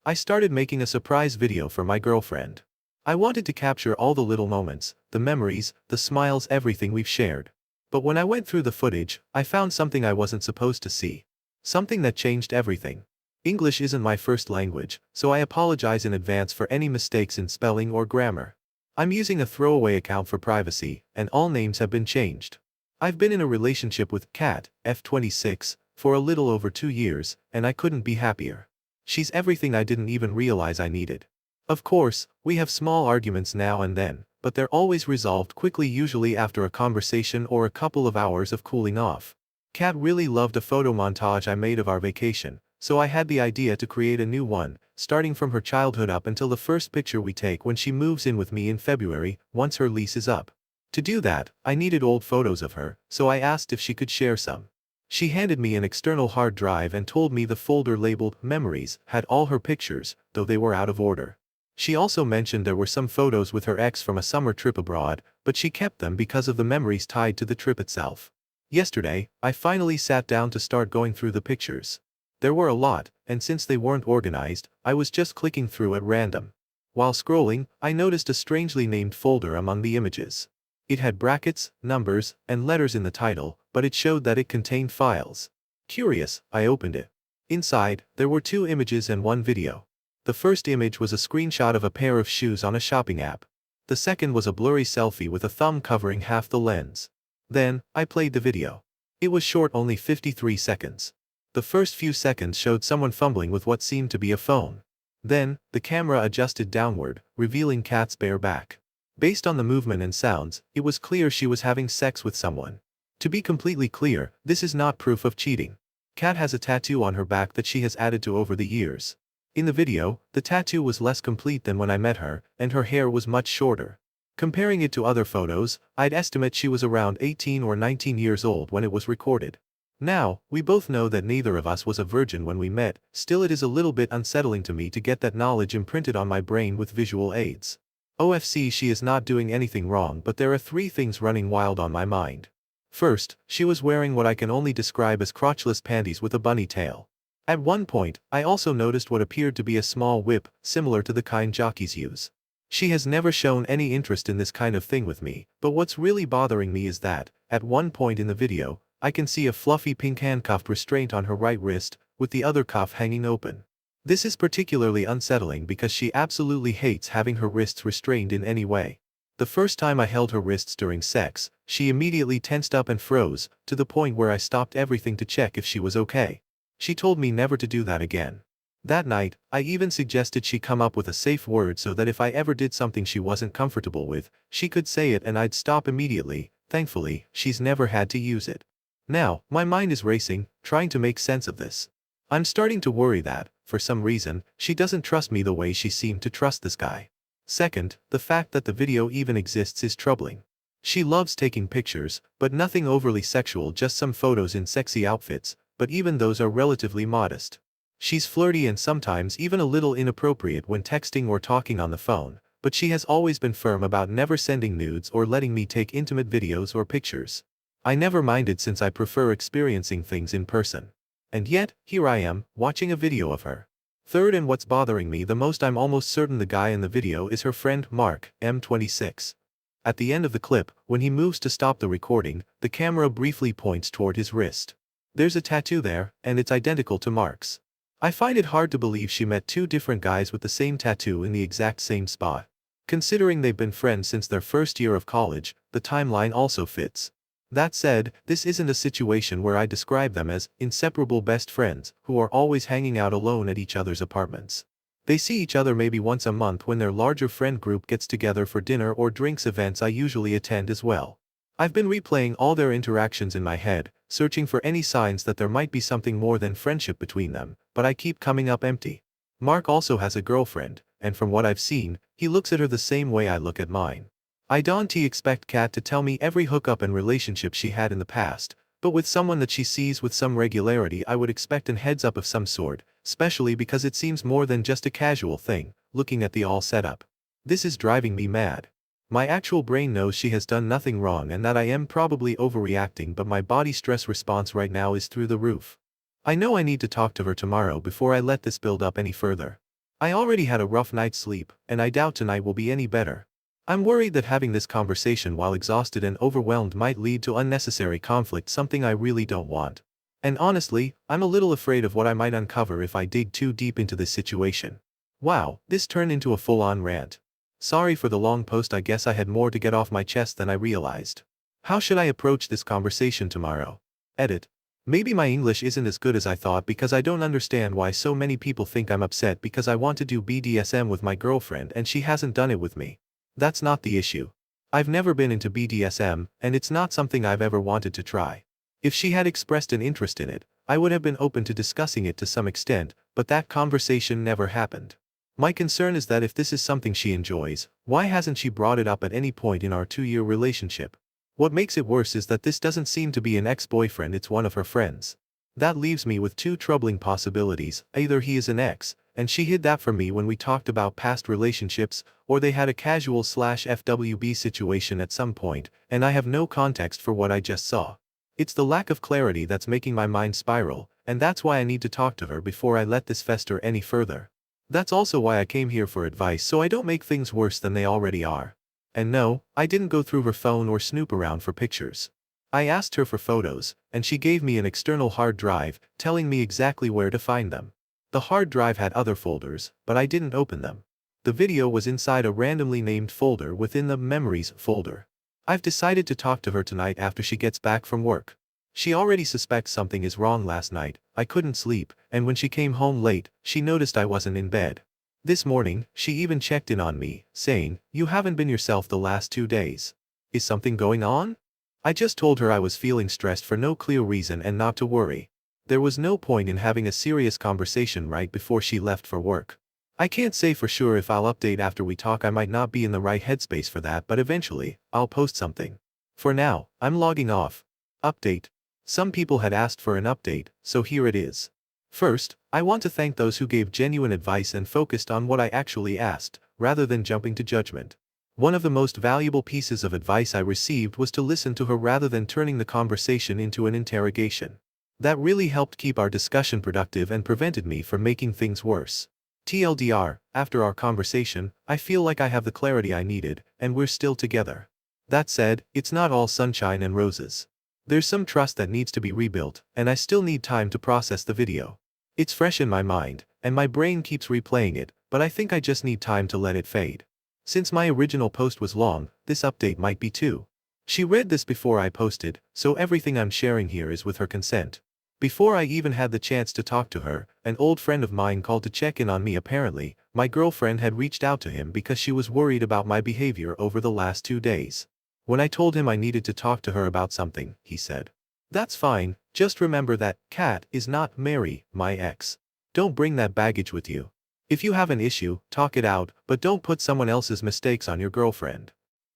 I started making a surprise video for my girlfriend. I wanted to capture all the little moments, the memories, the smiles, everything we've shared. But when I went through the footage, I found something I wasn't supposed to see. Something that changed everything. English isn't my first language, so I apologize in advance for any mistakes in spelling or grammar. I'm using a throwaway account for privacy, and all names have been changed. I've been in a relationship with Kat, F26, for a little over 2 years, and I couldn't be happier. She's everything I didn't even realize I needed. Of course, we have small arguments now and then, but they're always resolved quickly, usually after a conversation or a couple of hours of cooling off. Kat really loved a photo montage I made of our vacation, so I had the idea to create a new one, starting from her childhood up until the first picture we take when she moves in with me in February, once her lease is up. To do that, I needed old photos of her, so I asked if she could share some. She handed me an external hard drive and told me the folder labeled Memories had all her pictures, though they were out of order. She also mentioned there were some photos with her ex from a summer trip abroad, but she kept them because of the memories tied to the trip itself. Yesterday, I finally sat down to start going through the pictures. There were a lot, and since they weren't organized, I was just clicking through at random. While scrolling, I noticed a strangely named folder among the images. It had brackets, numbers, and letters in the title, but it showed that it contained files. Curious, I opened it. Inside, there were 2 images and 1 video. The first image was a screenshot of a pair of shoes on a shopping app. The second was a blurry selfie with a thumb covering half the lens. Then, I played the video. It was short, only 53 seconds. The first few seconds showed someone fumbling with what seemed to be a phone. Then, the camera adjusted downward, revealing Kat's bare back. Based on the movement and sounds, it was clear she was having sex with someone. To be completely clear, this is not proof of cheating. Kat has a tattoo on her back that she has added to over the years. In the video, the tattoo was less complete than when I met her, and her hair was much shorter. Comparing it to other photos, I'd estimate she was around 18 or 19 years old when it was recorded. Now, we both know that neither of us was a virgin when we met, still it is a little bit unsettling to me to get that knowledge imprinted on my brain with visual aids. OFC, she is not doing anything wrong, but there are 3 things running wild on my mind. First, she was wearing what I can only describe as crotchless panties with a bunny tail. At one point, I also noticed what appeared to be a small whip, similar to the kind jockeys use. She has never shown any interest in this kind of thing with me, but what's really bothering me is that, at one point in the video, I can see a fluffy pink handcuffed restraint on her right wrist, with the other cuff hanging open. This is particularly unsettling because she absolutely hates having her wrists restrained in any way. The first time I held her wrists during sex, she immediately tensed up and froze, to the point where I stopped everything to check if she was okay. She told me never to do that again. That night, I even suggested she come up with a safe word so that if I ever did something she wasn't comfortable with, she could say it and I'd stop immediately. Thankfully, she's never had to use it. Now, my mind is racing, trying to make sense of this. I'm starting to worry that, for some reason, she doesn't trust me the way she seemed to trust this guy. Second, the fact that the video even exists is troubling. She loves taking pictures, but nothing overly sexual, just some photos in sexy outfits, but even those are relatively modest. She's flirty and sometimes even a little inappropriate when texting or talking on the phone, but she has always been firm about never sending nudes or letting me take intimate videos or pictures. I never minded since I prefer experiencing things in person. And yet, here I am, watching a video of her. Third, and what's bothering me the most, I'm almost certain the guy in the video is her friend Mark, M26. At the end of the clip, when he moves to stop the recording, the camera briefly points toward his wrist. There's a tattoo there, and it's identical to Mark's. I find it hard to believe she met 2 different guys with the same tattoo in the exact same spot. Considering they've been friends since their first year of college, the timeline also fits. That said, this isn't a situation where I describe them as inseparable best friends who are always hanging out alone at each other's apartments. They see each other maybe once a month when their larger friend group gets together for dinner or drinks, events I usually attend as well. I've been replaying all their interactions in my head, searching for any signs that there might be something more than friendship between them, but I keep coming up empty. Mark also has a girlfriend, and from what I've seen, he looks at her the same way I look at mine. I don't expect Kat to tell me every hookup and relationship she had in the past, but with someone that she sees with some regularity I would expect an heads up of some sort, especially because it seems more than just a casual thing, looking at the all setup. This is driving me mad. My actual brain knows she has done nothing wrong and that I am probably overreacting, but my body stress response right now is through the roof. I know I need to talk to her tomorrow before I let this build up any further. I already had a rough night's sleep, and I doubt tonight will be any better. I'm worried that having this conversation while exhausted and overwhelmed might lead to unnecessary conflict, something I really don't want. And honestly, I'm a little afraid of what I might uncover if I dig too deep into this situation. Wow, this turned into a full-on rant. Sorry for the long post, I guess I had more to get off my chest than I realized. How should I approach this conversation tomorrow? Edit. Maybe my English isn't as good as I thought because I don't understand why so many people think I'm upset because I want to do BDSM with my girlfriend and she hasn't done it with me. That's not the issue. I've never been into BDSM, and it's not something I've ever wanted to try. If she had expressed an interest in it, I would have been open to discussing it to some extent, but that conversation never happened. My concern is that if this is something she enjoys, why hasn't she brought it up at any point in our 2-year relationship? What makes it worse is that this doesn't seem to be an ex-boyfriend, it's one of her friends. That leaves me with two troubling possibilities: either he is an ex, and she hid that from me when we talked about past relationships, or they had a casual/FWB situation at some point, and I have no context for what I just saw. It's the lack of clarity that's making my mind spiral, and that's why I need to talk to her before I let this fester any further. That's also why I came here for advice, so I don't make things worse than they already are. And no, I didn't go through her phone or snoop around for pictures. I asked her for photos, and she gave me an external hard drive, telling me exactly where to find them. The hard drive had other folders, but I didn't open them. The video was inside a randomly named folder within the Memories folder. I've decided to talk to her tonight after she gets back from work. She already suspects something is wrong. Last night, I couldn't sleep, and when she came home late, she noticed I wasn't in bed. This morning, she even checked in on me, saying, "You haven't been yourself the last 2 days. Is something going on?" I just told her I was feeling stressed for no clear reason and not to worry. There was no point in having a serious conversation right before she left for work. I can't say for sure if I'll update after we talk. I might not be in the right headspace for that, but eventually, I'll post something. For now, I'm logging off. Update. Some people had asked for an update, so here it is. First, I want to thank those who gave genuine advice and focused on what I actually asked, rather than jumping to judgment. One of the most valuable pieces of advice I received was to listen to her rather than turning the conversation into an interrogation. That really helped keep our discussion productive and prevented me from making things worse. TLDR, after our conversation, I feel like I have the clarity I needed, and we're still together. That said, it's not all sunshine and roses. There's some trust that needs to be rebuilt, and I still need time to process the video. It's fresh in my mind, and my brain keeps replaying it, but I think I just need time to let it fade. Since my original post was long, this update might be too. She read this before I posted, so everything I'm sharing here is with her consent. Before I even had the chance to talk to her, an old friend of mine called to check in on me. Apparently, my girlfriend had reached out to him because she was worried about my behavior over the last 2 days. When I told him I needed to talk to her about something, he said, "That's fine, just remember that Kat is not Mary, my ex. Don't bring that baggage with you. If you have an issue, talk it out, but don't put someone else's mistakes on your girlfriend."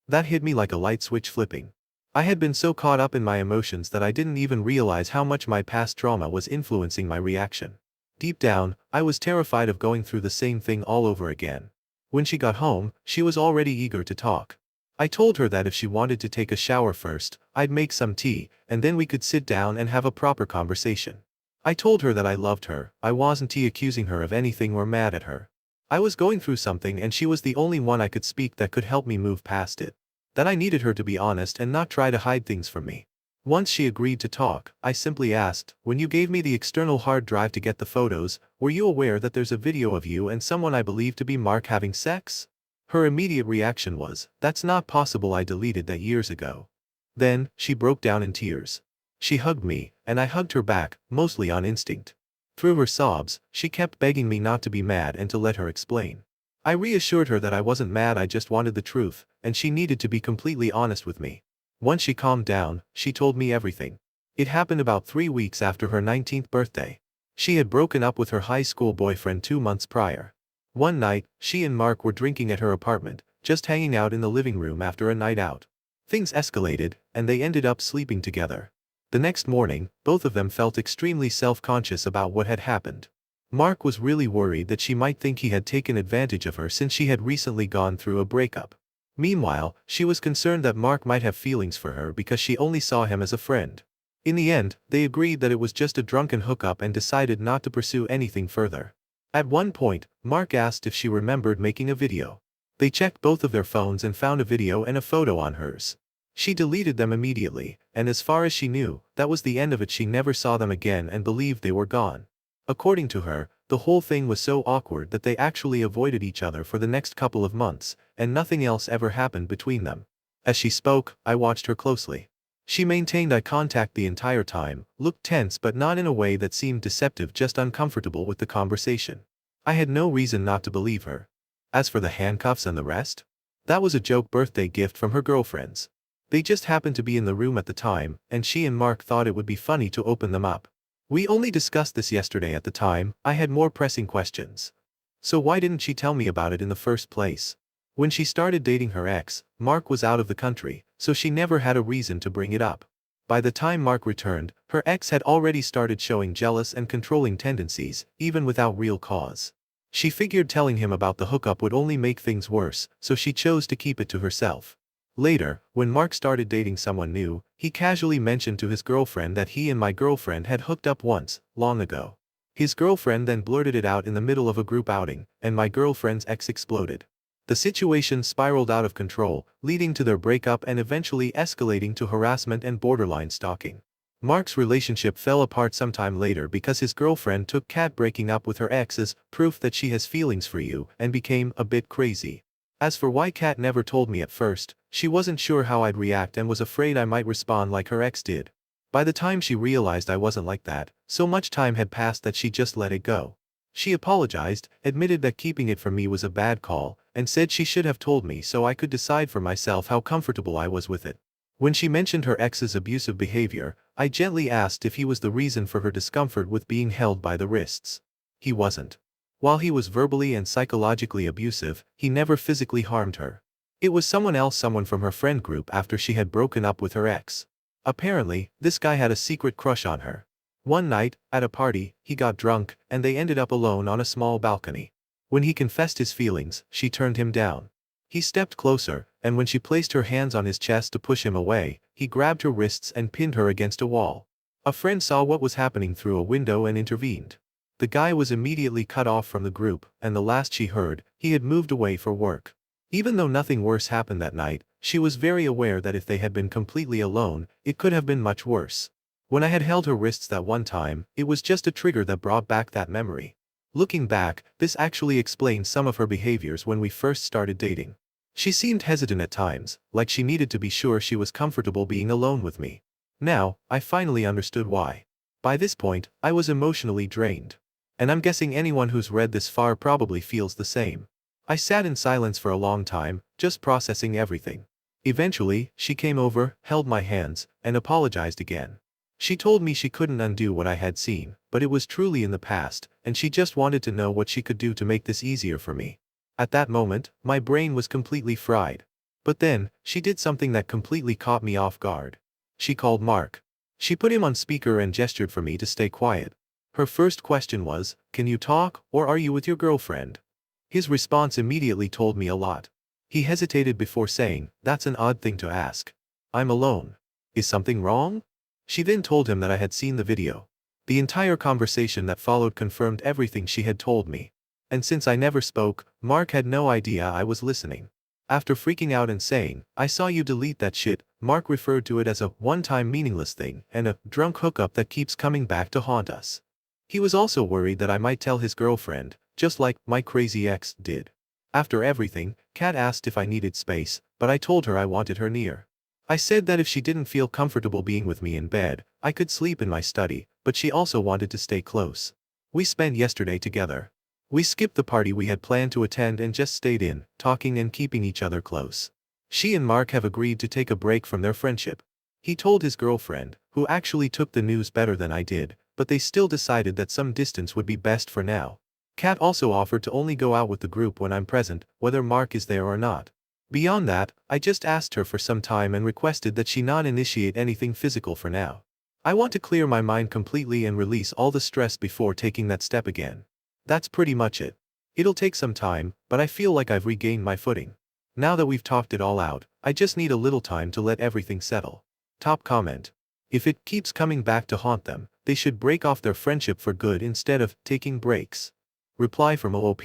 That hit me like a light switch flipping. I had been so caught up in my emotions that I didn't even realize how much my past trauma was influencing my reaction. Deep down, I was terrified of going through the same thing all over again. When she got home, she was already eager to talk. I told her that if she wanted to take a shower first, I'd make some tea, and then we could sit down and have a proper conversation. I told her that I loved her. I wasn't accusing her of anything or mad at her. I was going through something and she was the only one I could speak that could help me move past it. That I needed her to be honest and not try to hide things from me. Once she agreed to talk, I simply asked, "When you gave me the external hard drive to get the photos, were you aware that there's a video of you and someone I believe to be Mark having sex?" Her immediate reaction was, "That's not possible, I deleted that years ago." Then, she broke down in tears. She hugged me, and I hugged her back, mostly on instinct. Through her sobs, she kept begging me not to be mad and to let her explain. I reassured her that I wasn't mad, I just wanted the truth, and she needed to be completely honest with me. Once she calmed down, she told me everything. It happened about 3 weeks after her 19th birthday. She had broken up with her high school boyfriend 2 months prior. One night, she and Mark were drinking at her apartment, just hanging out in the living room after a night out. Things escalated, and they ended up sleeping together. The next morning, both of them felt extremely self-conscious about what had happened. Mark was really worried that she might think he had taken advantage of her since she had recently gone through a breakup. Meanwhile, she was concerned that Mark might have feelings for her because she only saw him as a friend. In the end, they agreed that it was just a drunken hookup and decided not to pursue anything further. At one point, Mark asked if she remembered making a video. They checked both of their phones and found a video and a photo on hers. She deleted them immediately, and as far as she knew, that was the end of it. She never saw them again and believed they were gone. According to her, the whole thing was so awkward that they actually avoided each other for the next couple of months, and nothing else ever happened between them. As she spoke, I watched her closely. She maintained eye contact the entire time, looked tense but not in a way that seemed deceptive, just uncomfortable with the conversation. I had no reason not to believe her. As for the handcuffs and the rest, that was a joke birthday gift from her girlfriends. They just happened to be in the room at the time, and she and Mark thought it would be funny to open them up. We only discussed this yesterday. At the time, I had more pressing questions. So why didn't she tell me about it in the first place? When she started dating her ex, Mark was out of the country, so she never had a reason to bring it up. By the time Mark returned, her ex had already started showing jealous and controlling tendencies, even without real cause. She figured telling him about the hookup would only make things worse, so she chose to keep it to herself. Later, when Mark started dating someone new, he casually mentioned to his girlfriend that he and my girlfriend had hooked up once, long ago. His girlfriend then blurted it out in the middle of a group outing, and my girlfriend's ex exploded. The situation spiraled out of control, leading to their breakup and eventually escalating to harassment and borderline stalking. Mark's relationship fell apart sometime later because his girlfriend took Kat breaking up with her ex as proof that she has feelings for you and became a bit crazy. As for why Kat never told me at first, she wasn't sure how I'd react and was afraid I might respond like her ex did. By the time she realized I wasn't like that, so much time had passed that she just let it go. She apologized, admitted that keeping it from me was a bad call, and said she should have told me so I could decide for myself how comfortable I was with it. When she mentioned her ex's abusive behavior, I gently asked if he was the reason for her discomfort with being held by the wrists. He wasn't. While he was verbally and psychologically abusive, he never physically harmed her. It was someone else, someone from her friend group after she had broken up with her ex. Apparently, this guy had a secret crush on her. One night, at a party, he got drunk, and they ended up alone on a small balcony. When he confessed his feelings, she turned him down. He stepped closer, and when she placed her hands on his chest to push him away, he grabbed her wrists and pinned her against a wall. A friend saw what was happening through a window and intervened. The guy was immediately cut off from the group, and the last she heard, he had moved away for work. Even though nothing worse happened that night, she was very aware that if they had been completely alone, it could have been much worse. When I had held her wrists that one time, it was just a trigger that brought back that memory. Looking back, this actually explains some of her behaviors when we first started dating. She seemed hesitant at times, like she needed to be sure she was comfortable being alone with me. Now, I finally understood why. By this point, I was emotionally drained. And I'm guessing anyone who's read this far probably feels the same. I sat in silence for a long time, just processing everything. Eventually, she came over, held my hands, and apologized again. She told me she couldn't undo what I had seen, but it was truly in the past, and she just wanted to know what she could do to make this easier for me. At that moment, my brain was completely fried. But then, she did something that completely caught me off guard. She called Mark. She put him on speaker and gestured for me to stay quiet. Her first question was, "Can you talk, or are you with your girlfriend?" His response immediately told me a lot. He hesitated before saying, "That's an odd thing to ask. I'm alone. Is something wrong?" She then told him that I had seen the video. The entire conversation that followed confirmed everything she had told me. And since I never spoke, Mark had no idea I was listening. After freaking out and saying, "I saw you delete that shit," Mark referred to it as a one-time meaningless thing and a drunk hookup that keeps coming back to haunt us. He was also worried that I might tell his girlfriend, just like my crazy ex did. After everything, Kat asked if I needed space, but I told her I wanted her near. I said that if she didn't feel comfortable being with me in bed, I could sleep in my study, but she also wanted to stay close. We spent yesterday together. We skipped the party we had planned to attend and just stayed in, talking and keeping each other close. She and Mark have agreed to take a break from their friendship. He told his girlfriend, who actually took the news better than I did, but they still decided that some distance would be best for now. Kat also offered to only go out with the group when I'm present, whether Mark is there or not. Beyond that, I just asked her for some time and requested that she not initiate anything physical for now. I want to clear my mind completely and release all the stress before taking that step again. That's pretty much it. It'll take some time, but I feel like I've regained my footing. Now that we've talked it all out, I just need a little time to let everything settle. Top comment. If it keeps coming back to haunt them, they should break off their friendship for good instead of taking breaks. Reply from OOP.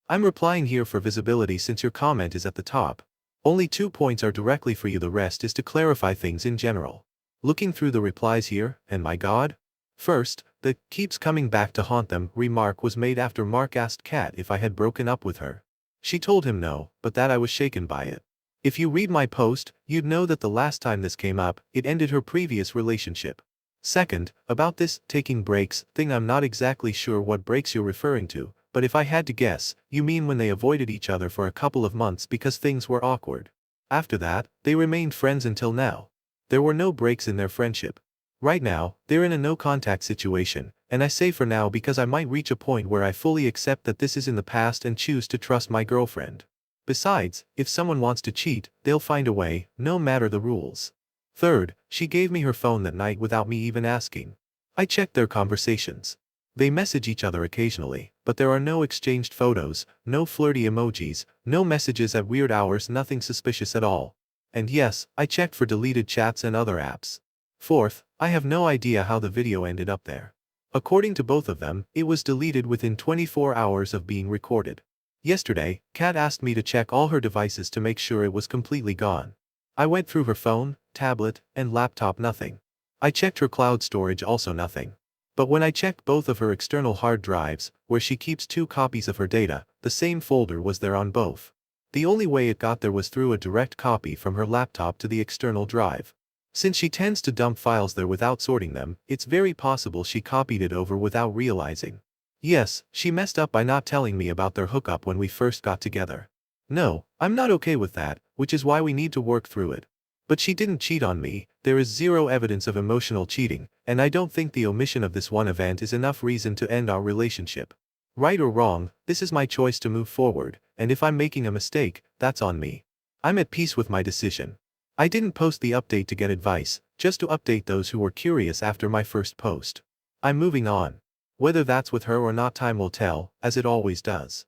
I'm replying here for visibility since your comment is at the top. Only 2 points are directly for you, the rest is to clarify things in general. Looking through the replies here, and my god. First, the keeps coming back to haunt them remark was made after Mark asked Kat if I had broken up with her. She told him no, but that I was shaken by it. If you read my post, you'd know that the last time this came up, it ended her previous relationship. Second, about this taking breaks thing, I'm not exactly sure what breaks you're referring to, but if I had to guess, you mean when they avoided each other for a couple of months because things were awkward. After that, they remained friends until now. There were no breaks in their friendship. Right now, they're in a no-contact situation, and I say for now because I might reach a point where I fully accept that this is in the past and choose to trust my girlfriend. Besides, if someone wants to cheat, they'll find a way, no matter the rules. Third, she gave me her phone that night without me even asking. I checked their conversations. They message each other occasionally, but there are no exchanged photos, no flirty emojis, no messages at weird hours, nothing suspicious at all. And yes, I checked for deleted chats and other apps. Fourth, I have no idea how the video ended up there. According to both of them, it was deleted within 24 hours of being recorded. Yesterday, Kat asked me to check all her devices to make sure it was completely gone. I went through her phone, tablet, and laptop, nothing. I checked her cloud storage, also nothing. But when I checked both of her external hard drives, where she keeps 2 copies of her data, the same folder was there on both. The only way it got there was through a direct copy from her laptop to the external drive. Since she tends to dump files there without sorting them, it's very possible she copied it over without realizing. Yes, she messed up by not telling me about their hookup when we first got together. No, I'm not okay with that, which is why we need to work through it. But she didn't cheat on me, there is zero evidence of emotional cheating, and I don't think the omission of this one event is enough reason to end our relationship. Right or wrong, this is my choice to move forward, and if I'm making a mistake, that's on me. I'm at peace with my decision. I didn't post the update to get advice, just to update those who were curious after my first post. I'm moving on. Whether that's with her or not, time will tell, as it always does.